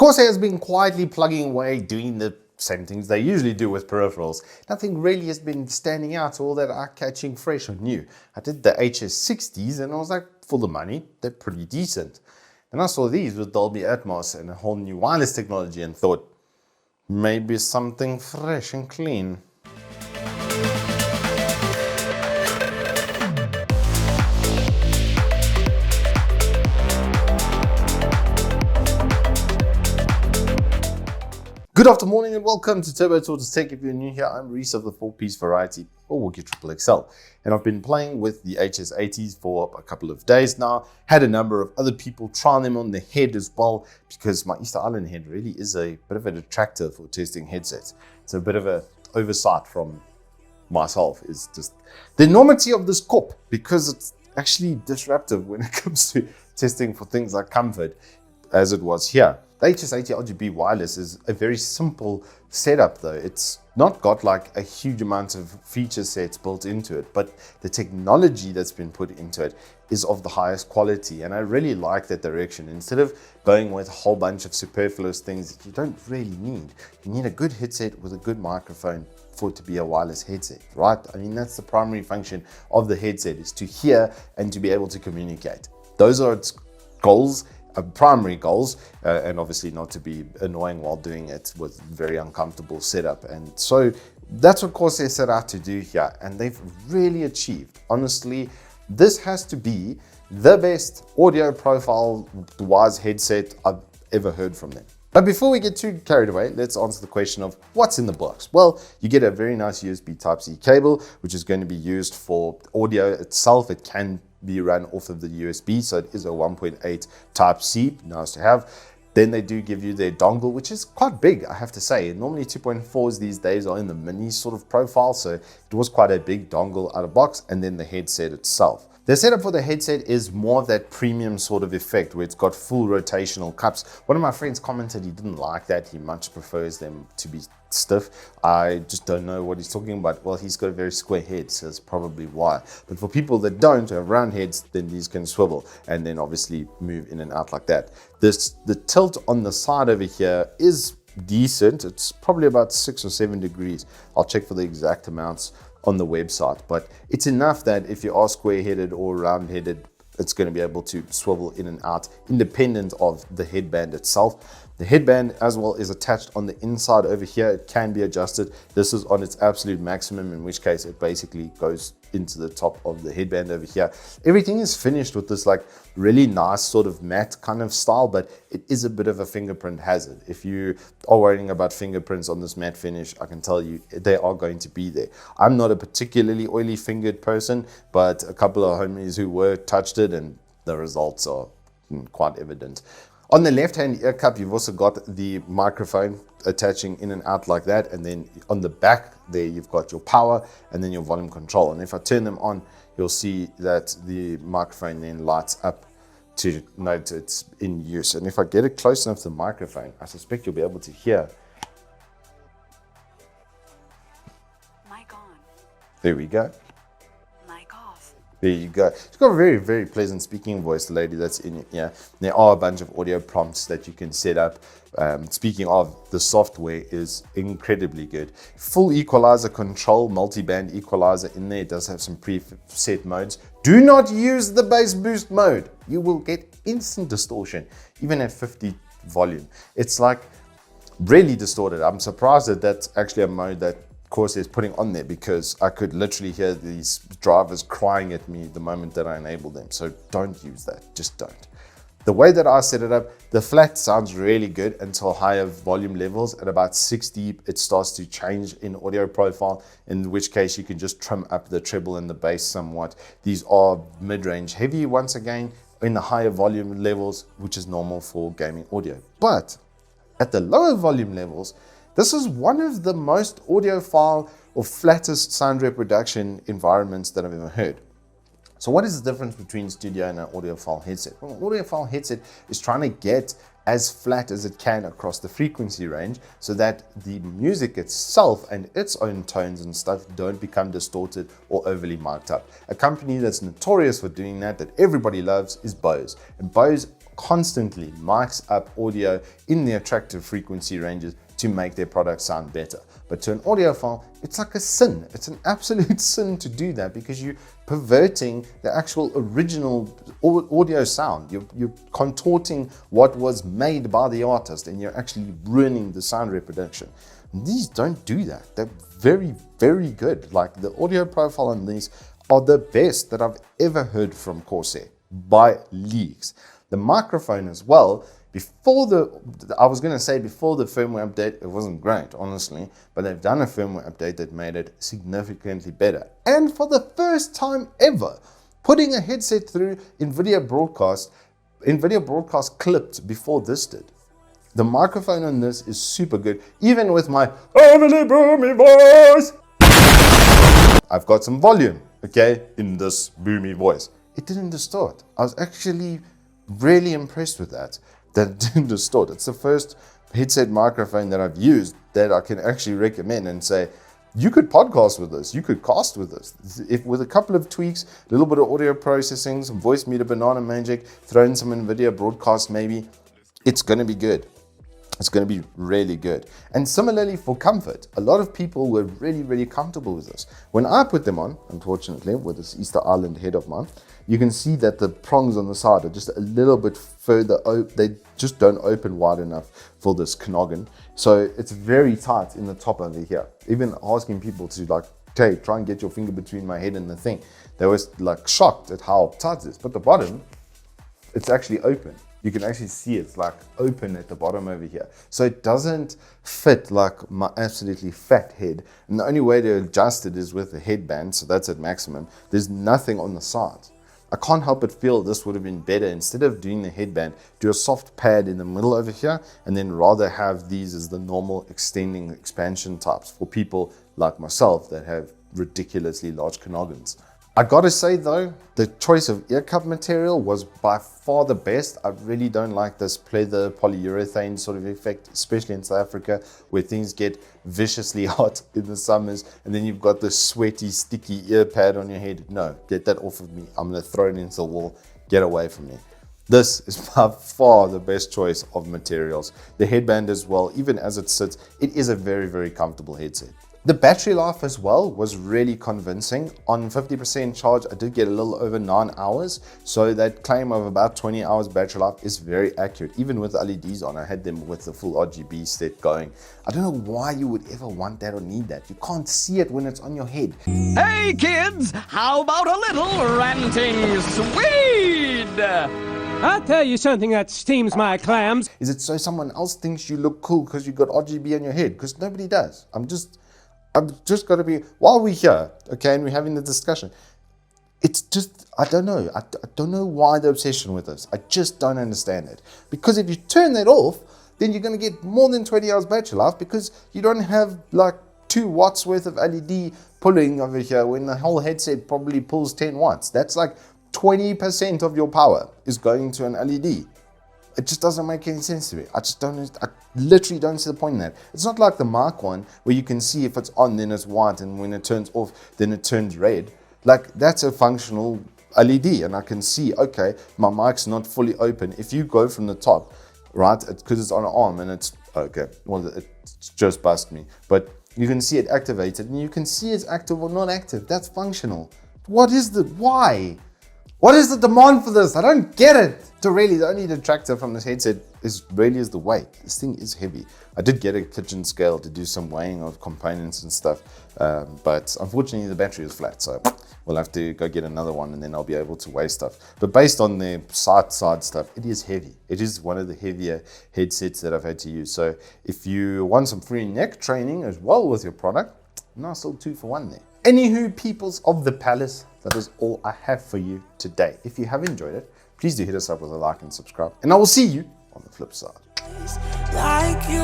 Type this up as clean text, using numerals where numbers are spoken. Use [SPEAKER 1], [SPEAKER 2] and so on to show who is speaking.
[SPEAKER 1] Corsair has been quietly plugging away, doing the same things they usually do with peripherals. Nothing really has been standing out or that eye-catching, fresh or new. I did the HS60s and I was like, for the money, they're pretty decent. And I saw these with Dolby Atmos and a whole new wireless technology and thought, maybe something fresh and clean. Good afternoon and welcome to Turbo Tortoise Tech. If you're new here, I'm Reese of the 4-piece variety, or Wookie Triple XL. And I've been playing with the HS80s for a couple of days now. Had a number of other people try them on the head as well, because my Easter Island head really is a bit of a detractor for testing headsets. It's a bit of an oversight from myself, is just the enormity of this corp, because it's actually disruptive when it comes to testing for things like comfort, as it was here. The HS80 RGB wireless is a very simple setup though. It's not got like a huge amount of feature sets built into it, but the technology that's been put into it is of the highest quality. And I really like that direction. Instead of going with a whole bunch of superfluous things that you don't really need, you need a good headset with a good microphone for it to be a wireless headset, right? I mean, that's the primary function of the headset, is to hear and to be able to communicate. Those are its goals. Primary goals, and obviously not to be annoying while doing it with very uncomfortable setup. And so that's what Corsair set out to do here, and they've really achieved. Honestly, this has to be the best audio profile wise headset I've ever heard from them. But before we get too carried away, let's answer the question of what's in the box. Well, you get a very nice USB Type-C cable, which is going to be used for audio itself. It can be run off of the USB, so it is a 1.8 Type-C, nice to have. Then they do give you their dongle, which is quite big, I have to say. Normally 2.4s these days are in the mini sort of profile, so it was quite a big dongle out of box, and then the headset itself. The setup for the headset is more of that premium sort of effect where it's got full rotational cups. One of my friends commented he didn't like that. He much prefers them to be stiff. I just don't know what he's talking about. Well, he's got a very square head, so that's probably why. But for people that don't have round heads, then these can swivel and then obviously move in and out like that. The tilt on the side over here is decent. It's probably about 6 or 7 degrees. I'll check for the exact amounts on the website, but it's enough that if you are square-headed or round-headed, it's going to be able to swivel in and out independent of the headband itself. The headband as well is attached on the inside over here. It can be adjusted. This is on its absolute maximum, in which case it basically goes into the top of the headband over here. Everything is finished with this like really nice sort of matte kind of style, but it is a bit of a fingerprint hazard. If you are worrying about fingerprints on this matte finish, I can tell you they are going to be there. I'm not a particularly oily fingered person, but a couple of homies who were touched it and the results are quite evident. On the left-hand ear cup, you've also got the microphone attaching in and out like that. And then on the back there, you've got your power and then your volume control. And if I turn them on, you'll see that the microphone then lights up to note it's in use. And if I get it close enough to the microphone, I suspect you'll be able to hear.
[SPEAKER 2] Mic on.
[SPEAKER 1] There we go.
[SPEAKER 2] Mic off.
[SPEAKER 1] There you go. She's got a very, very pleasant speaking voice, the lady that's in it. Yeah, there are a bunch of audio prompts that you can set up. Speaking of, the software is incredibly good. Full equalizer control, multi-band equalizer in there. It does have some preset modes. Do not use the bass boost mode. You will get instant distortion, even at 50 volume. It's like really distorted. I'm surprised that that's actually a mode that Corsair is putting on there, because I could literally hear these drivers crying at me the moment that I enable them. So don't use that, just don't. The way that I set it up, the flat sounds really good until higher volume levels. At about 60, it starts to change in audio profile, in which case you can just trim up the treble and the bass somewhat. These are mid-range heavy once again in the higher volume levels, which is normal for gaming audio. But at the lower volume levels, this is one of the most audiophile or flattest sound reproduction environments that I've ever heard. So what is the difference between studio and an audiophile headset? Well, an audiophile headset is trying to get as flat as it can across the frequency range so that the music itself and its own tones and stuff don't become distorted or overly mic'd up. A company that's notorious for doing that everybody loves, is Bose. And Bose constantly mics up audio in the attractive frequency ranges to make their product sound better. But to an audiophile, it's like a sin. It's an absolute sin to do that, because you're perverting the actual original audio sound. You're contorting what was made by the artist, and you're actually ruining the sound reproduction. And these don't do that. They're very, very good. Like, the audio profile on these are the best that I've ever heard from Corsair by leagues. The microphone as well, before the firmware update, it wasn't great, honestly, but they've done a firmware update that made it significantly better. And for the first time ever, putting a headset through NVIDIA Broadcast clipped before this did. The microphone on this is super good, even with my overly boomy voice. I've got some volume, okay, in this boomy voice. It didn't distort. I was actually really impressed with that it didn't distort. It's the first headset microphone that I've used that I can actually recommend and say, you could podcast with this, you could cast with this. If with a couple of tweaks, a little bit of audio processing, some voice meter banana magic, throw in some NVIDIA Broadcast maybe, it's going to be good. It's going to be really good. And similarly for comfort, a lot of people were really, really comfortable with this. When I put them on, unfortunately, with this Easter Island head of mine, you can see that the prongs on the side are just a little bit further open. They just don't open wide enough for this knoggin. So it's very tight in the top over here. Even asking people to like, hey, try and get your finger between my head and the thing. They were like shocked at how tight it is. But the bottom, it's actually open. You can actually see it's like open at the bottom over here. So it doesn't fit like my absolutely fat head. And the only way to adjust it is with a headband. So that's at maximum. There's nothing on the side. I can't help but feel this would have been better. Instead of doing the headband, do a soft pad in the middle over here, and then rather have these as the normal extending expansion types for people like myself that have ridiculously large noggins. I gotta say though, the choice of ear cup material was by far the best. I really don't like this pleather polyurethane sort of effect, especially in South Africa where things get viciously hot in the summers and then you've got this sweaty, sticky ear pad on your head. No, get that off of me. I'm gonna throw it into the wall. Get away from me. This is by far the best choice of materials. The headband as well, even as it sits, it is a very, very comfortable headset. The battery life as well was really convincing. On 50% charge, I did get a little over 9 hours. So that claim of about 20 hours battery life is very accurate. Even with LEDs on, I had them with the full RGB set going. I don't know why you would ever want that or need that. You can't see it when it's on your head.
[SPEAKER 3] Hey kids, how about a little ranting Swede?
[SPEAKER 4] I'll tell you something that steams my clams.
[SPEAKER 1] Is it so someone else thinks you look cool because you got RGB on your head? Because nobody does. I've just got to be, while we're here, okay, and we're having the discussion, it's just, I don't know. I don't know why the obsession with this. I just don't understand it. Because if you turn that off, then you're going to get more than 20 hours battery life because you don't have like 2 watts worth of LED pulling over here when the whole headset probably pulls 10 watts. That's like 20% of your power is going to an LED. It just doesn't make any sense to me. I literally don't see the point in that. It's not like the Mark one where you can see if it's on, then it's white, and when it turns off, then it turns red. Like, that's a functional LED, and I can see, okay, my mic's not fully open. If you go from the top, right, because it's on an arm, and it's, okay, well, it's just bust me. But you can see it activated, and you can see it's active or not active. That's functional. What is why? What is the demand for this? I don't get it. So really, the only detractor from this headset is the weight. This thing is heavy. I did get a kitchen scale to do some weighing of components and stuff, but unfortunately the battery is flat, so we'll have to go get another one and then I'll be able to weigh stuff. But based on the side stuff, it is heavy. It is one of the heavier headsets that I've had to use. So if you want some free neck training as well with your product, nice little 2 for 1 there. Anywho, peoples of the palace, that is all I have for you today. If you have enjoyed it, please do hit us up with a like and subscribe. And I will see you on the flip side.
[SPEAKER 5] Like you